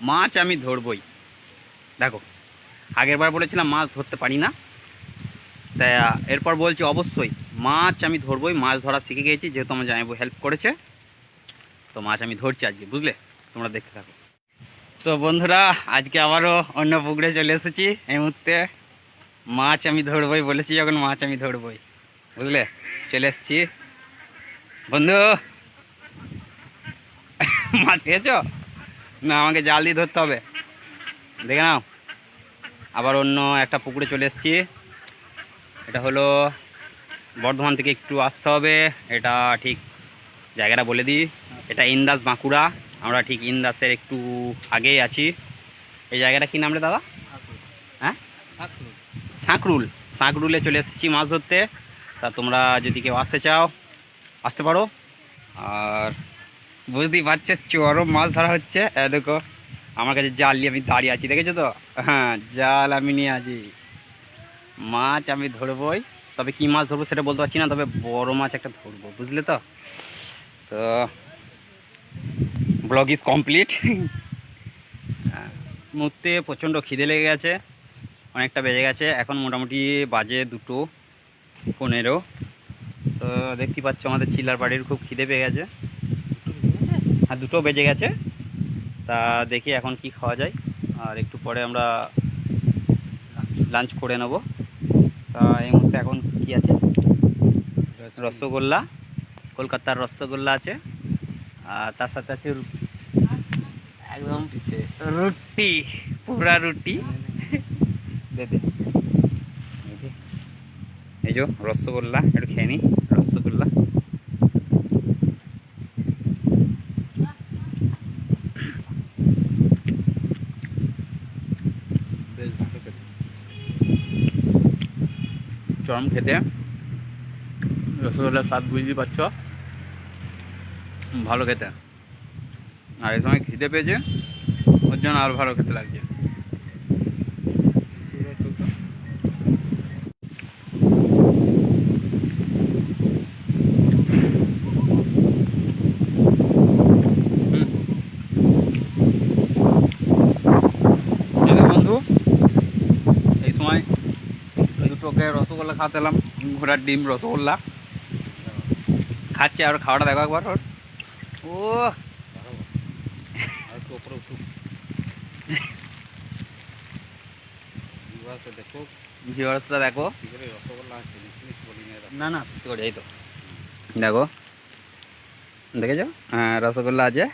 মাছ আমি ধরবই। দেখো, আগের বার বলেছিলাম মাছ ধরতে পারি না, তাই এরপর বলছি অবশ্যই মাছ আমি ধরবই। মাছ ধরা শিখে গিয়েছি, যেহেতু আমার জামাইবাবু হেল্প করেছে, তো মাছ আমি ধরছি আজকে, বুঝলে? তোমরা দেখতে থাকো। তো বন্ধুরা, আজকে আবারও অন্য পুকুরে চলে এসেছি। এই মুহূর্তে মাছ আমি ধরবই বলেছি যখন, মাছ আমি ধরবই, বুঝলে? চলে এসেছি। বন্ধু, মাছ পেয়েছ? না, আমাকে জাল দিয়ে ধরতে হবে, দেখে নাও। আবার অন্য একটা পুকুরে চলে এসেছি। এটা হলো বর্ধমান থেকে একটু আসতে হবে। এটা ঠিক জায়গাটা বলে দিই, এটা ইন্দাস বাঁকুড়া। আমরা ঠিক ইন্দাসের একটু আগেই আছি। এই জায়গাটা কী নাম রে দাদা? হ্যাঁ, সাঁকরুল। সাঁকরুলে চলে এসেছি মাছ ধরতে। তা তোমরা যদি কেউ আসতে চাও আসতে পারো। আর বুঝতেই পারছো চরম মাছ ধরা হচ্ছে। দেখো, আমার কাছে জাল নিয়ে আমি দাঁড়িয়ে আছি, দেখেছো তো? হ্যাঁ, জাল আমি নিয়ে আছি। মাছ আমি ধরবই, তবে কী মাছ ধরবো সেটা বলতে পারছি না, তবে বড় মাছ একটা ধরবো, বুঝলে তো? তো ব্লগ ইজ কমপ্লিট। মুহূর্তে প্রচণ্ড খিদে লেগে গেছে, অনেকটা বেজে গেছে। এখন মোটামুটি বাজে 2:15। তো দেখতে পাচ্ছ আমাদের চিল্লার বাড়ির খুব খিদে পেয়ে গেছে। আর 2 বেজে গেছে। তা দেখি এখন কি খাওয়া যায়, আর একটু পরে আমরা লাঞ্চ করে নেব। তা এই মুহূর্তে এখন কি আছে? রসগোল্লা, কলকাতার রসগোল্লা আছে, আর তার সাথে আছে একদম রুটি, পুরা রুটি। এই যে রসগোল্লা, একটু খেয়ে নিই রসগোল্লা। চরম খেতে, রসগোল্লার স্বাদ বুঝতেই পারছ, ভালো খেতে। আর এই সময় খিদে পেয়েছে, ওর জন্য আরও ভালো খেতে লাগছে। বন্ধু, এই সময় দুটোকে রসগোল্লা খাওয়াতে এলাম, ঘোড়ার ডিম রসগোল্লা খাচ্ছে। আর খাওয়াটা দেখো একবার ওর। ও দেখো, ভিউয়ার্সটা দেখো। না না, এই তো দেখো, দেখেছো? হ্যাঁ, রসগোল্লা আছে।